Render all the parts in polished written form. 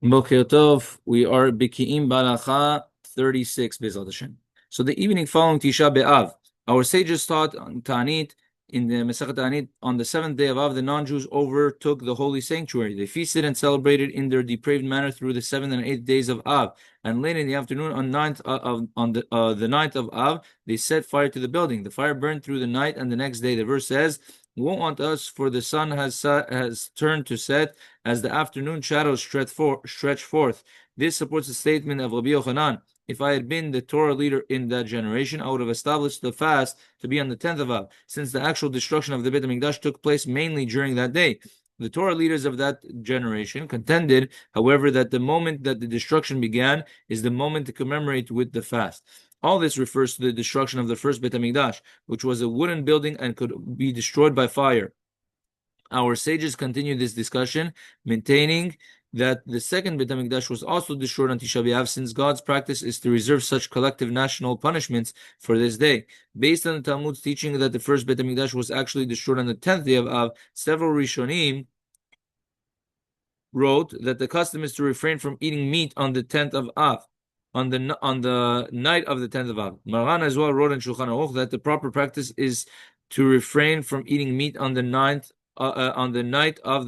Boker Tov, we are Bekiim Bahalacha 36, Bezat Hashem. So the evening following Tisha B'Av, our sages taught on Ta'anit, in the Masechet Ta'anit, on the seventh day of Av, the non-Jews overtook the holy sanctuary. They feasted and celebrated in their depraved manner through the 7th and 8th days of Av. And late in the afternoon, on the 9th of Av, they set fire to the building. The fire burned through the night and the next day. The verse says, "Woe unto us, for the sun has turned to set, as the afternoon shadows stretch forth." This supports the statement of Rabbi Yochanan. If I had been the Torah leader in that generation, I would have established the fast to be on the 10th of Av, since the actual destruction of the Beit HaMikdash took place mainly during that day. The Torah leaders of that generation contended, however, that the moment that the destruction began is the moment to commemorate with the fast. All this refers to the destruction of the first Beit HaMikdash, which was a wooden building and could be destroyed by fire. Our sages continue this discussion, maintaining that the second Beit HaMikdash was also destroyed on Tisha B'Av, since God's practice is to reserve such collective national punishments for this day. Based on the Talmud's teaching that the first Beit HaMikdash was actually destroyed on the 10th day of Av, several Rishonim wrote that the custom is to refrain from eating meat on the 10th of Av, on the night of the 10th of Av. Maran as well wrote in Shulchan Aruch that the proper practice is to refrain from eating meat on the night of the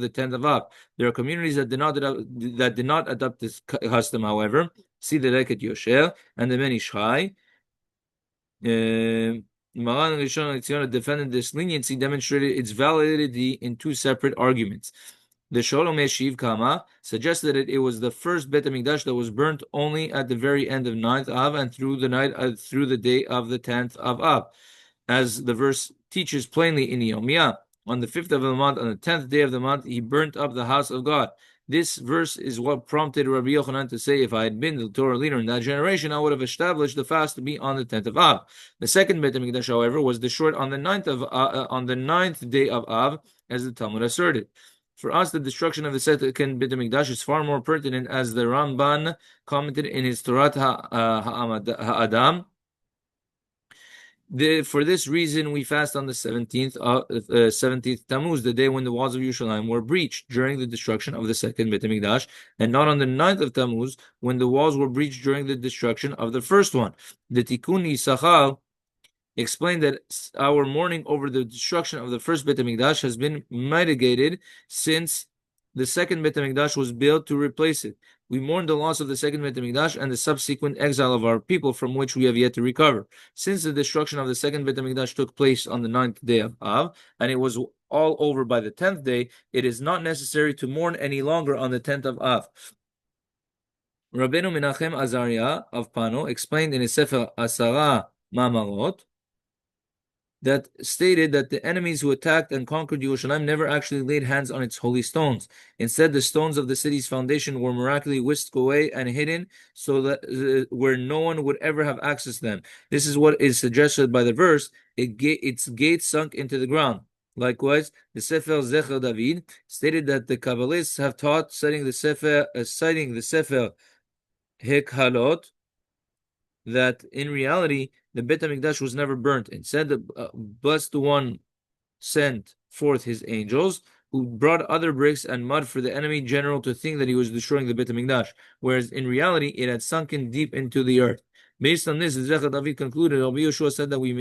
10th of Av. There are communities that did not adopt this custom, however. See the Leket Yoshel and the Ben Ish Chai. Maran Rishon LeZion defended this leniency, demonstrated its validity in two separate arguments. The Shalom Yeshiv Kama suggested that it was the first Beit HaMikdash that was burnt only at the very end of 9th Av and through the day of the 10th of Av, as the verse teaches plainly in Yomiyah. On the 5th of the month, on the 10th day of the month, he burnt up the house of God. This verse is what prompted Rabbi Yochanan to say, if I had been the Torah leader in that generation, I would have established the fast to be on the 10th of Av. The second Beit HaMikdash, however, was destroyed on the 9th day of Av, as the Talmud asserted. For us, the destruction of the second Beit HaMikdash is far more pertinent, as the Ramban commented in his Torat Ha'adam. For this reason, we fast on the 17th Tammuz, the day when the walls of Yerushalayim were breached during the destruction of the second Beit HaMikdash, and not on the 9th of Tammuz, when the walls were breached during the destruction of the first one. The Tikkun Yisachal explained that our mourning over the destruction of the first Beit HaMikdash has been mitigated since the second Beit HaMikdash was built to replace it. We mourn the loss of the second Beit HaMikdash and the subsequent exile of our people, from which we have yet to recover. Since the destruction of the second Beit HaMikdash took place on the 9th day of Av, and it was all over by the 10th day, it is not necessary to mourn any longer on the 10th of Av. Rabbeinu Menachem Azariah of Pano explained in his Sefer Asara Mamarot that stated that the enemies who attacked and conquered Yerushalayim never actually laid hands on its holy stones. Instead, the stones of the city's foundation were miraculously whisked away and hidden, so that where no one would ever have access to them. This is what is suggested by the verse, its gates sunk into the ground. Likewise, the Sefer Zecher David stated that the Kabbalists have taught, citing the Sefer Hechalot, that in reality the Beit HaMikdash was never burnt. Instead, the Blessed One sent forth his angels, who brought other bricks and mud for the enemy general to think that he was destroying the Beit HaMikdash, whereas in reality it had sunken deep into the earth. Based on this, Zecher David concluded, Rabbi Yeshua said that we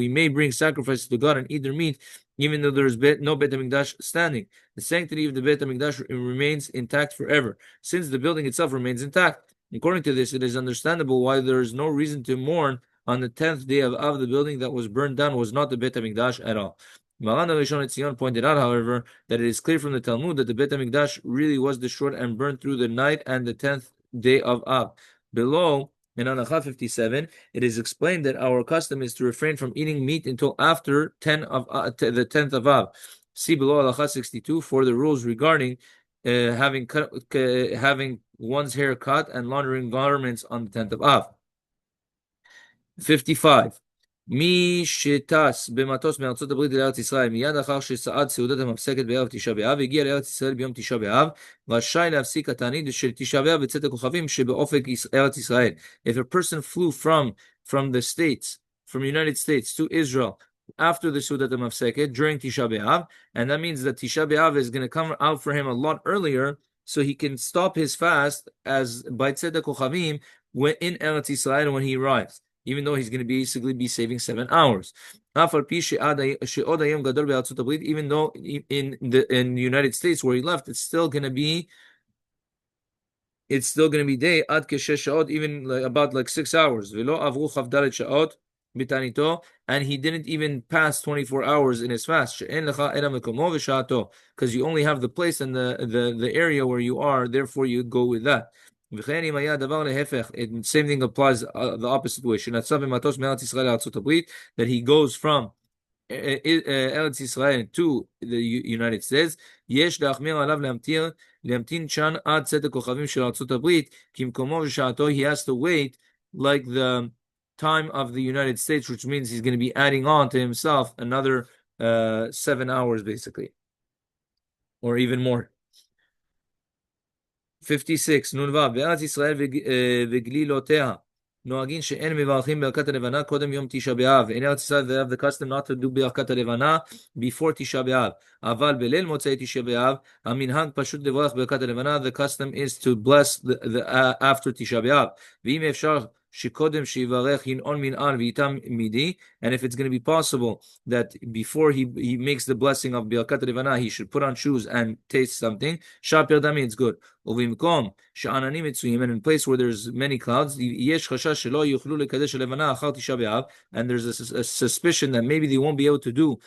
may bring sacrifices to God and eat their meat, even though there is no Beit HaMikdash standing. The sanctity of the Beit HaMikdash remains intact forever, since the building itself remains intact. According to this, it is understandable why there is no reason to mourn on the 10th day of Av. The building that was burned down was not the Beit HaMikdash at all. Maran Rishon LeZion pointed out, however, that it is clear from the Talmud that the Beit HaMikdash really was destroyed and burned through the night and the 10th day of Av. Below, in Halacha 57, it is explained that our custom is to refrain from eating meat until after the 10th of Av. See below Halacha 62 for the rules regarding having one's hair cut and laundering garments on the 10th of Av. 55. מי שטס במטוס מארצות הברית לארץ ישראל מיד אחר שסעד סעודת המפסקת בערב תשעה באב, הגיע לארץ ישראל ביום תשעה באב, רשאי להפסיק התענית של תשעה באב וצאת הכוכבים שבאופק ארץ ישראל. If a person flew from the States, from the United States to Israel after the Seudat HaMafseket during Tisha B'Av, and that means that Tisha B'Av is going to come out for him a lot earlier, so he can stop his fast as by Tzedek Kochavim when in Eretz Yisrael when he arrives, even though he's going to basically be saving 7 hours. Even though in the United States where he left, it's still going to be day ad keshesh shaot, even like about like 6 hours. Velo avru chavdalet shaot bitanito, and he didn't even pass 24 hours in his fast. She'en lecha ela mekomo v'shato, because you only have the place and the area where you are, therefore you go with that. V'chein im haya davar lehefech, same thing applies the opposite way. Shenatzav b'matos me'eretz Yisrael le'Artzot Habrit, that he goes from Eretz Yisrael to the United States. יש להחמיר עליו להמתין שם עד צאת הכוכבים של ארצות הברית, כי מקומו ושעתו, he has to wait like the time of the United States, which means he's going to be adding on to himself another 7 hours basically, or even more. 56. נ"ו, בארץ ישראל וגלילותיה נוהגים שאין מברכים ברכת הלבנה קודם יום תשעה באב. In Eretz Yisrael they have the custom not to do ברכת הלבנה before תשעה באב. אבל בליל מוצאי תשעה באב המנהג פשוט לברך ברכת הלבנה. The custom is to bless after תשעה באב. ואם אפשר שקודם שיברך ינעון מנען ואיתם מידי, and if it's going to be possible that before he makes the blessing of ברכת הלבנה he should put on shoes and taste something, שפר דמי, it's good. ובמקום שעננים מצויים, and in place where there's many clouds, יש חשש שלא יוכלו לקדש הלבנה אחר תשעה באב, and there's a suspicion that maybe they won't be able to do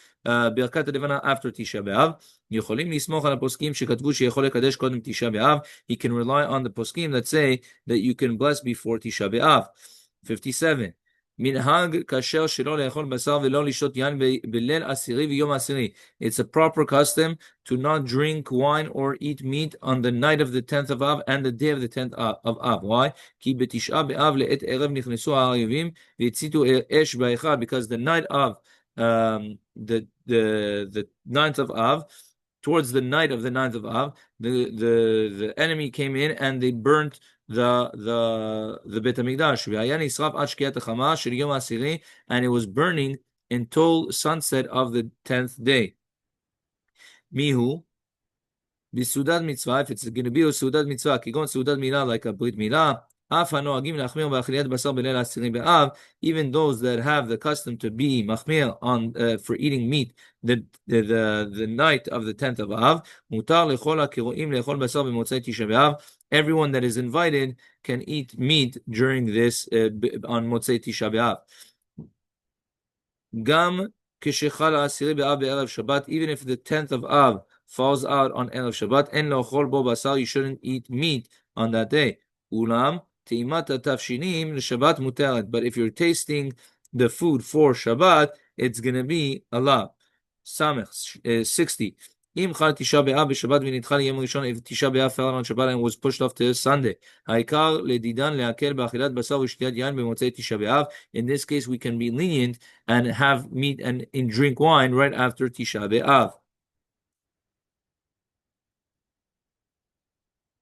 ברכת הלבנה after תשעה באב. יכולים לסמוך על הפוסקים שכתבו שיכול לקדש קודם תשעה באב. He can rely on the poskim that say that you can bless before תשעה באב. 57. מנהג כשר שלא לאכול בשר ולא לשתות יין בליל עשירי ויום עשירי. It's a proper custom to not drink wine or eat meat on the night of the 10th of Av and the day of the 10th of Av. Why? כי בתשעה באב לעת ערב נכנסו האויבים והציתו אש בהיכל, because the night of the 9th of Av, towards the night of the 9th of Av, the enemy came in and they burnt the Beit HaMikdash. And it was burning until sunset of the 10th day. Mihu b'sudat mitzvah, if it's going to be a sudat mitzvah, kigon sudat milah, like a brit milah, even those that have the custom to be machmir on for eating meat the night of the 10th of Av, everyone that is invited can eat meat during this on Motzei Tisha B'Av. Gam כשחל העשירי באב בערב Shabbat, even if the 10th of Av falls out on Erev Shabbat, אין לאכול בו בשר, you shouldn't eat meat on that day. אולם טעימת התבשילים לשבת מותרת, but if you're tasting the food for Shabbat, it's going to be allowed. Samech 60. אם חל תשעה באב בשבת ונדחה ליום ראשון, if תשעה באב fell on Shabbat and was pushed off to Sunday, העיקר לדידן להקל באכילת בשר ושתיית יין במוצאי תשעה באב. In this case we can be lenient and have meat and drink wine right after תשעה באב.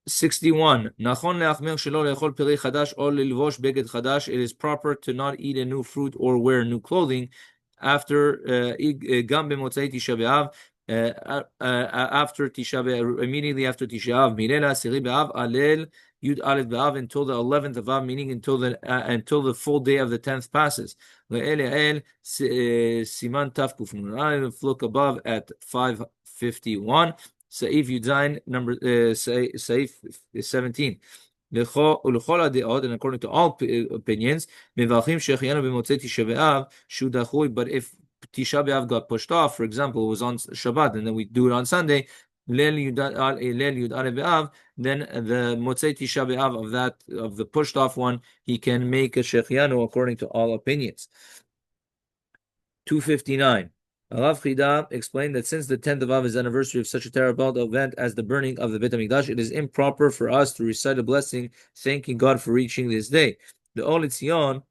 61. נכון להחמיר שלא לאכול פרי חדש או ללבוש בגד חדש. It is proper to not eat a new fruit or wear new clothing after גם במוצאי תשעה באב, after תשעה באב, immediately after תשעה באב, מליל העשירי באב עלל י' א' באב, until the 11th of Av, meaning until the full day of the 10th passes. לאל סימן תקנ"א, look above at 551. Saif Yudzain number Saif 17. ולכל הדעות, and according to all opinions, מברכים שהחיינו במוצאי תשעה באב שהוא דחוי, but if Tisha B'Av got pushed off, for example, it was on Shabbat, and then we do it on Sunday, Leil Yud Aleph B'Av, then the Motzei Tisha B'Av of the pushed off one, he can make a Shechianu according to all opinions. 259. Rav Chida explained that since the 10th of Av is the anniversary of such a terrible event as the burning of the Beit HaMikdash, it is improper for us to recite a blessing thanking God for reaching this day. The Ol Tzion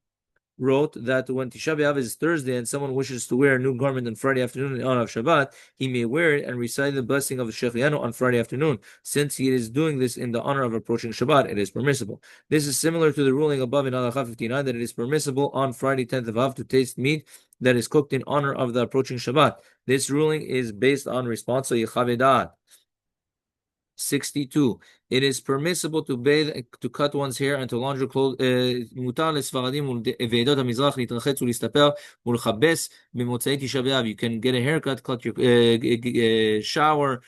wrote that when Tisha B'Av is Thursday and someone wishes to wear a new garment on Friday afternoon and on Shabbat, he may wear it and recite the blessing of Shechianu on Friday afternoon. Since he is doing this in the honor of approaching Shabbat, it is permissible. This is similar to the ruling above in Halacha 59 that it is permissible on Friday 10th of Av to taste meat that is cooked in honor of the approaching Shabbat. This ruling is based on responsa Yechavedad. 62. It is permissible to bathe, to cut one's hair and to launder clothes. מותר לספרדים ועדות המזרח להתרחץ ולהסתפר ולכבס במוצאי תשעה באב. You can get a haircut, cut your shower,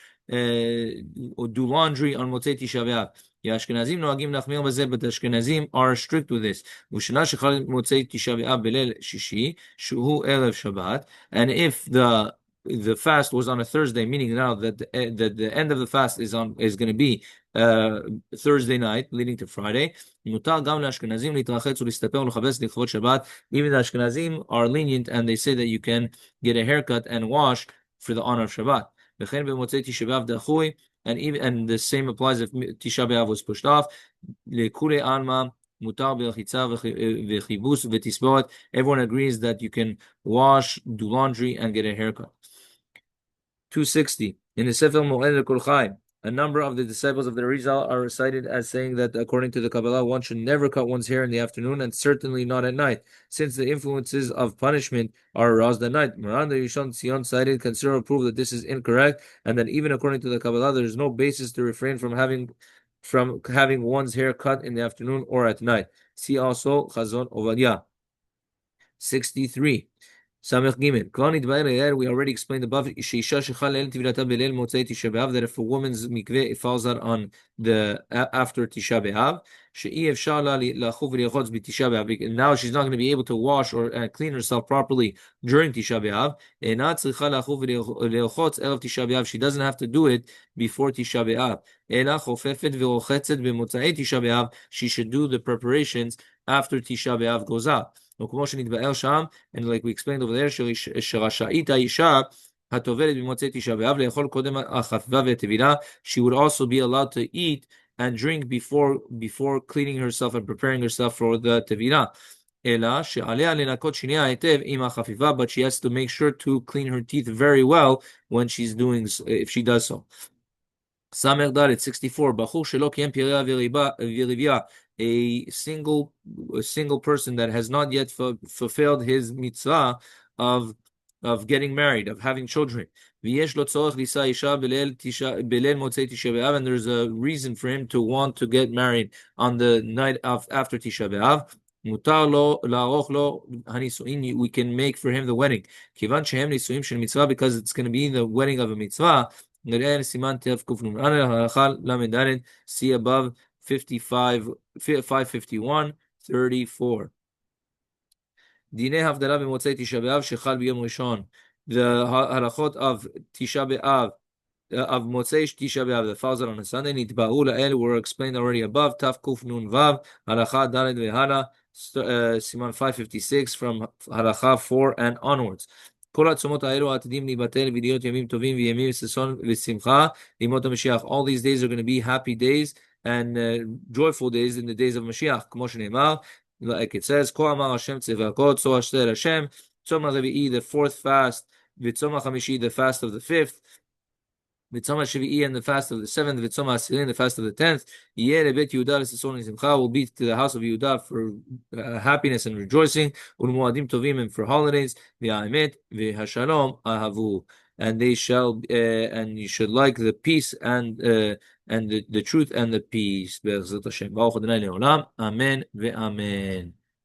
or do laundry on מוצאי תשעה באב. האשכנזים נוהגים להחמיר בזה, but האשכנזים are strict with this. ושנה שחל מוצאי תשעה באב בליל שישי, שהוא ערב שבת, and if the fast was on a Thursday, meaning now that the end of the fast is going to be Thursday night, leading to Friday. מותר גם לאשכנזים להתרחץ ולהסתפר ולכבס לכבוד שבת. Even the Ashkenazim are lenient and they say that you can get a haircut and wash for the honor of Shabbat. וכן במוצאי תשעה באב דחוי, and the same applies if תשעה באב was pushed off. לכולי עלמא מותר ברחיצה וכיבוס ותסבורת. Everyone agrees that you can wash, do laundry, and get a haircut. 260. In the Sefer Moed Kol Chai, a number of the disciples of the Rizal are recited as saying that according to the Kabbalah, one should never cut one's hair in the afternoon and certainly not at night, since the influences of punishment are aroused at night. Moran the Rishon Tzion cited considerable proof that this is incorrect, and that even according to the Kabbalah, there is no basis to refrain from having one's hair cut in the afternoon or at night. See also Chazon Ovadia. 63. Samech Gimel. We already explained above that if a woman's mikveh falls out on the after Tisha B'Av, now she's not going to be able to wash or clean herself properly during Tisha B'Av. She doesn't have to do it before Tisha B'Av. She should do the preparations after Tisha B'Av goes out. And like we explained over there, she would also be allowed to eat and drink before cleaning herself and preparing herself for the tevilah. But she has to make sure to clean her teeth very well when she's doing, if she does so. Samer Dalet 64. A single person that has not yet fulfilled his mitzvah of getting married, of having children. And there's a reason for him to want to get married on the night after Tisha B'Av. We can make for him the wedding. Because it's going to be the wedding of a mitzvah. See above 551, 34. Dinei Havdalah b'motzei Tisha B'Av shechal b'yom Rishon. The halachot of Tisha B'Av, of Motzei Tisha B'Av that falls out on a Sunday, nitba'u la'el were explained already above. Taf Kuf Nun Vav, halacha Daled ve'hala, Siman 556 from halacha 4 and onwards. כל העצומות האלו עתידים להיבטל ולהיות ימים טובים וימים ששון ושמחה לימות המשיח. All these days are going to be happy days and joyful days in the days of Mashiach. כמו שנאמר, like it says, כה אמר השם צבאות, so אשר השם, צום הרביעי, the fourth fast, וצום החמישי, the fast of the fifth, וצום השביעי, and the fast of the seventh, וצום העשירי, and the fast of the 10th, יהיה לבית יהודה לששון ולשמחה, will be to the house of Yehuda for happiness and rejoicing, ולמועדים טובים and for holidays, והאמת והשלום אהבו. And they shall, and you should like the peace and the truth and the peace. בעזרת השם. ברוך ה' לעולם. אמן ואמן.